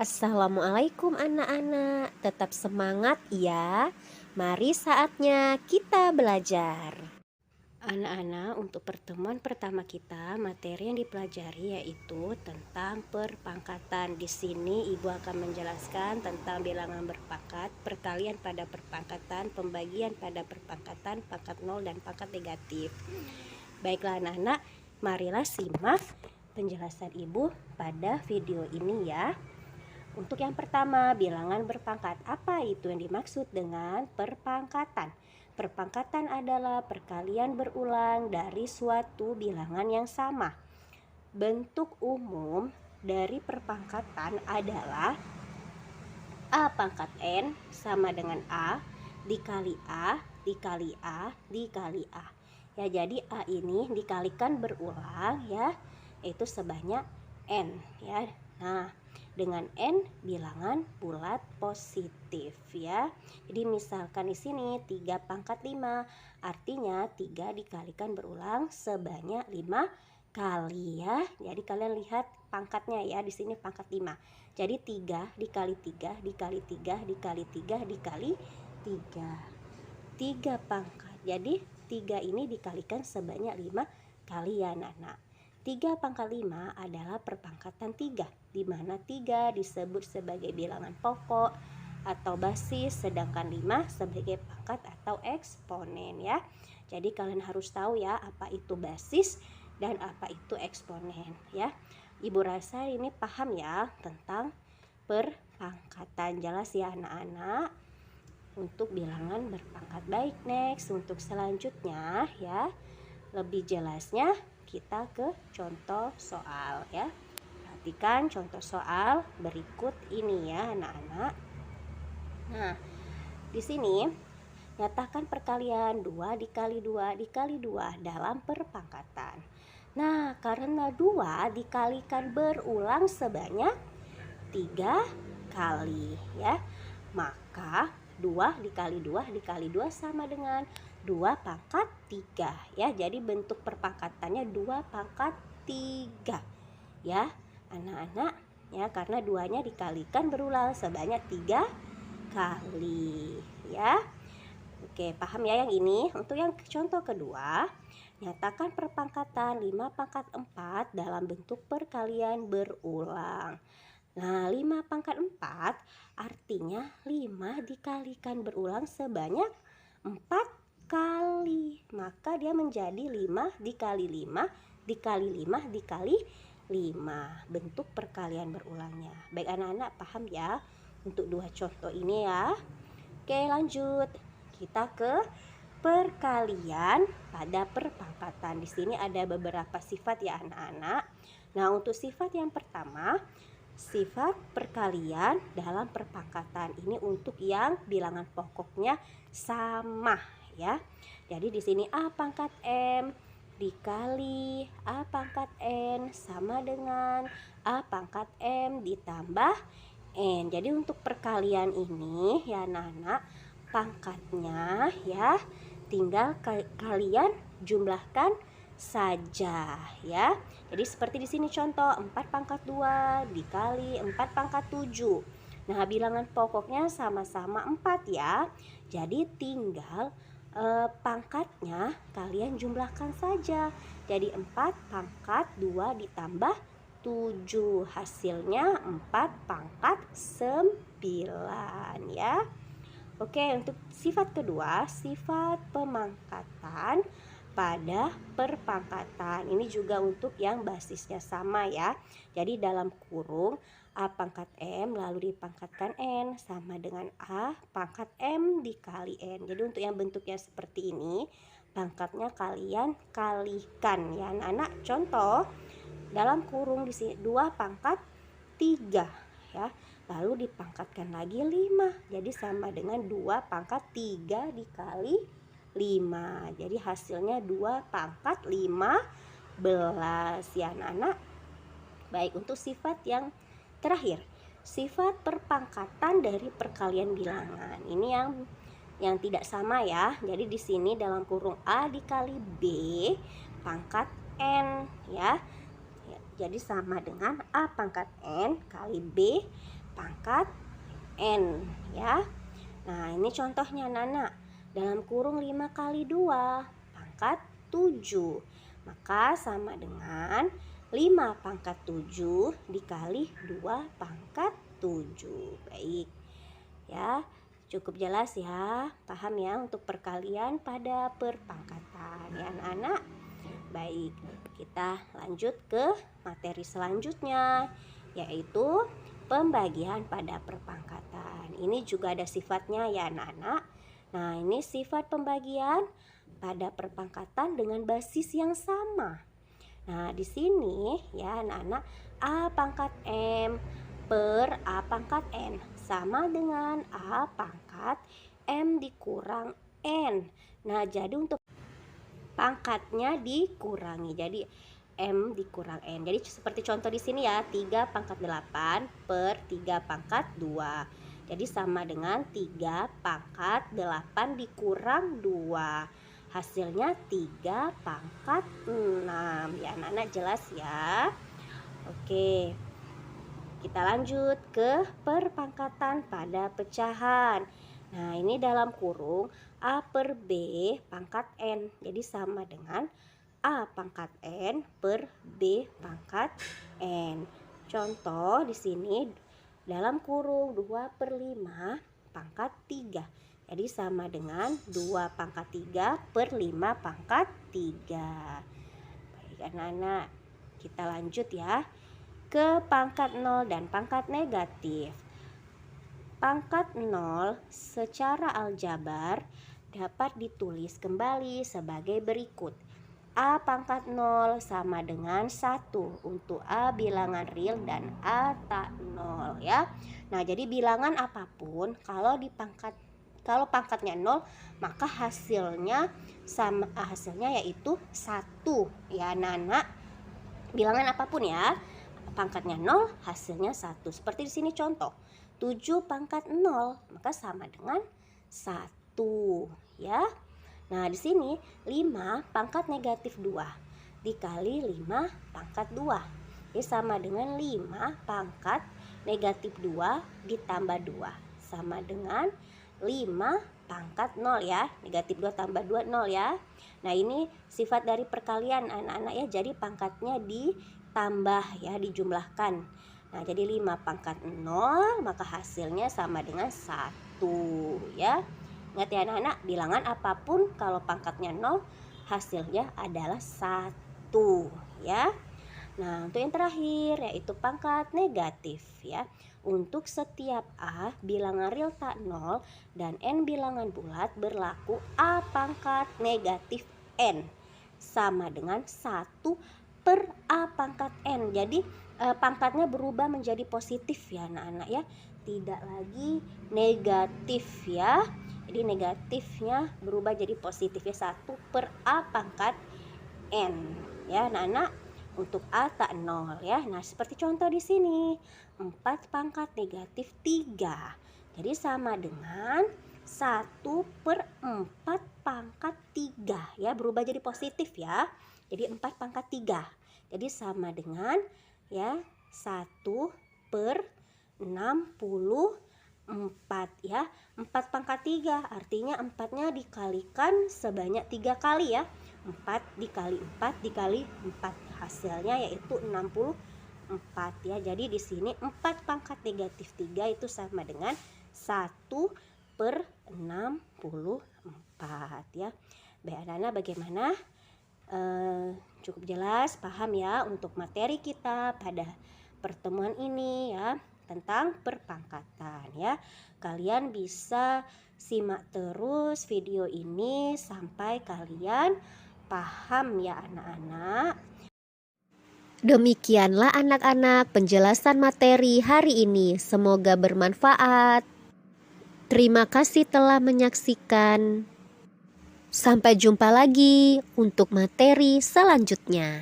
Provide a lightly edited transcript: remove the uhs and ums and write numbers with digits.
Assalamualaikum anak-anak, tetap semangat ya. Mari saatnya kita belajar. Anak-anak, untuk pertemuan pertama kita, materi yang dipelajari yaitu tentang perpangkatan. Di sini Ibu akan menjelaskan tentang bilangan berpangkat, perkalian pada perpangkatan, pembagian pada perpangkatan, pangkat nol dan pangkat negatif. Baiklah anak-anak, marilah simak penjelasan Ibu pada video ini ya. Untuk yang pertama, bilangan berpangkat. Apa itu yang dimaksud dengan perpangkatan? Perpangkatan adalah perkalian berulang dari suatu bilangan yang sama. Bentuk umum dari perpangkatan adalah A pangkat N sama dengan A dikali A dikali A dikali A. Ya, jadi A ini dikalikan berulang ya, itu sebanyak N ya. Nah, dengan N bilangan bulat positif ya. Jadi misalkan di sini 3 pangkat 5, artinya 3 dikalikan berulang sebanyak 5 kali ya. Jadi kalian lihat pangkatnya ya, di sini pangkat 5. Jadi 3 dikali 3 dikali 3 dikali 3 dikali 3. 3 pangkat. Jadi 3 ini dikalikan sebanyak 5 kali ya anak-anak. 3 pangkat 5 adalah perpangkatan 3, di mana 3 disebut sebagai bilangan pokok atau basis, sedangkan 5 sebagai pangkat atau eksponen ya. Jadi kalian harus tahu ya apa itu basis dan apa itu eksponen ya. Ibu rasa ini paham ya tentang perpangkatan. Jelas ya anak-anak untuk bilangan berpangkat. Baik, next untuk selanjutnya ya. Lebih jelasnya kita ke contoh soal ya. Perhatikan contoh soal berikut ini ya anak-anak. Nah, di sini nyatakan perkalian 2 dikali 2 dikali 2 dalam perpangkatan. Nah, karena 2 dikalikan berulang sebanyak 3 kali ya, maka 2 dikali 2 dikali 2 sama dengan 2 pangkat 3 ya. Jadi bentuk perpangkatannya 2 pangkat 3 ya anak-anak ya, karena 2-nya dikalikan berulang sebanyak 3 kali ya. Oke, paham ya yang ini. Untuk yang contoh kedua, nyatakan perpangkatan 5 pangkat 4 dalam bentuk perkalian berulang. Nah, 5 pangkat 4 artinya 5 dikalikan berulang sebanyak 4 kali. Maka dia menjadi 5 dikali 5 dikali 5 dikali 5. Bentuk perkalian berulangnya. Baik anak-anak, paham ya untuk dua contoh ini ya. Oke, lanjut. Kita ke perkalian pada perpangkatan. Di sini ada beberapa sifat ya anak-anak. Nah, untuk sifat yang pertama, sifat perkalian dalam perpangkatan. Ini untuk yang bilangan pokoknya sama ya. Jadi di sini A pangkat M dikali A pangkat N sama dengan A pangkat M ditambah N. Jadi untuk perkalian ini ya anak-anak, pangkatnya ya tinggal kalian jumlahkan saja ya. Jadi seperti di sini contoh 4 pangkat 2 dikali 4 pangkat 7. Nah, bilangan pokoknya sama-sama 4 ya. Jadi tinggal pangkatnya kalian jumlahkan saja. Jadi 4 pangkat 2 ditambah 7, hasilnya 4 pangkat 9 ya. Oke, untuk sifat kedua, sifat pemangkatan pada perpangkatan. Ini juga untuk yang basisnya sama ya. Jadi dalam kurung A pangkat M lalu dipangkatkan N sama dengan A pangkat M dikali N. Jadi untuk yang bentuknya seperti ini, pangkatnya kalian kalikan ya anak-anak. Contoh, dalam kurung di sini 2 pangkat 3 ya. Lalu dipangkatkan lagi 5. Jadi sama dengan 2 pangkat 3 dikali 5. Jadi hasilnya 2 pangkat 15 ya anak-anak. Baik, untuk sifat yang terakhir, sifat perpangkatan dari perkalian bilangan. Ini yang tidak sama ya. Jadi di sini dalam kurung A dikali B pangkat N ya. Jadi sama dengan A pangkat N kali B pangkat N ya. Nah ini contohnya anak-anak, dalam kurung 5 kali 2 pangkat 7, maka sama dengan 5 pangkat 7 dikali 2 pangkat 7. Baik ya, cukup jelas ya, paham ya untuk perkalian pada perpangkatan ya anak-anak. Baik, kita lanjut ke materi selanjutnya, yaitu pembagian pada perpangkatan. Ini juga ada sifatnya ya anak-anak. Nah ini sifat pembagian pada perpangkatan dengan basis yang sama. Nah di sini ya anak-anak, A pangkat M per A pangkat N sama dengan A pangkat M dikurang N. Nah jadi untuk pangkatnya dikurangi, jadi M dikurang N. Jadi seperti contoh di sini ya, 3 pangkat 8 per 3 pangkat 2. Jadi sama dengan 3 pangkat 8 dikurang 2. Hasilnya 3 pangkat 6. Ya anak-anak jelas ya. Oke, kita lanjut ke perpangkatan pada pecahan. Nah ini dalam kurung A per B pangkat N. Jadi sama dengan A pangkat N per B pangkat N. Contoh di sini dalam kurung 2 per 5 pangkat 3. Jadi sama dengan 2 pangkat 3 per 5 pangkat 3. Baik anak-anak, kita lanjut ya ke pangkat 0 dan pangkat negatif. Pangkat 0 secara aljabar dapat ditulis kembali sebagai berikut. A pangkat 0 sama dengan 1 untuk A bilangan real dan A tak 0 ya. Nah jadi bilangan apapun kalau pangkatnya 0 maka hasilnya yaitu 1 ya anak-anak. Bilangan apapun ya, pangkatnya 0 hasilnya 1. Seperti di sini contoh 7 pangkat 0 maka sama dengan 1 ya. Nah di sini 5 pangkat negatif 2 dikali 5 pangkat 2. Ini sama dengan 5 pangkat negatif 2 ditambah 2 sama dengan 5 pangkat 0 ya. Negatif 2 tambah 2 0 ya. Nah ini sifat dari perkalian anak-anak ya. Jadi pangkatnya ditambah ya, dijumlahkan. Nah jadi 5 pangkat 0 maka hasilnya sama dengan 1 ya. Ingat ya anak-anak, bilangan apapun kalau pangkatnya 0 hasilnya adalah 1 ya. Nah untuk yang terakhir yaitu pangkat negatif ya. Untuk setiap A bilangan real tak 0 dan N bilangan bulat berlaku A pangkat negatif N sama dengan 1 per A pangkat N. Jadi pangkatnya berubah menjadi positif ya anak-anak ya, tidak lagi negatif ya. Jadi negatifnya berubah jadi positif ya, 1 per A pangkat N ya anak-anak, untuk A tak 0 ya. Nah seperti contoh di sini 4 pangkat negatif 3. Jadi sama dengan 1 per 4 pangkat 3 ya, berubah jadi positif ya. Jadi 4 pangkat 3. Jadi sama dengan ya 1 per 64 ya. 4 pangkat 3 artinya 4-nya dikalikan sebanyak 3 kali ya. 4 dikali 4 dikali 4 hasilnya yaitu 64 ya. Jadi di sini 4 pangkat negatif 3 itu sama dengan 1 per 64 ya. Baik anak-anak, bagaimana? Cukup jelas, paham ya untuk materi kita pada pertemuan ini ya tentang perpangkatan ya. Kalian bisa simak terus video ini sampai kalian paham ya anak-anak. Demikianlah anak-anak penjelasan materi hari ini. Semoga bermanfaat. Terima kasih telah menyaksikan. Sampai jumpa lagi untuk materi selanjutnya.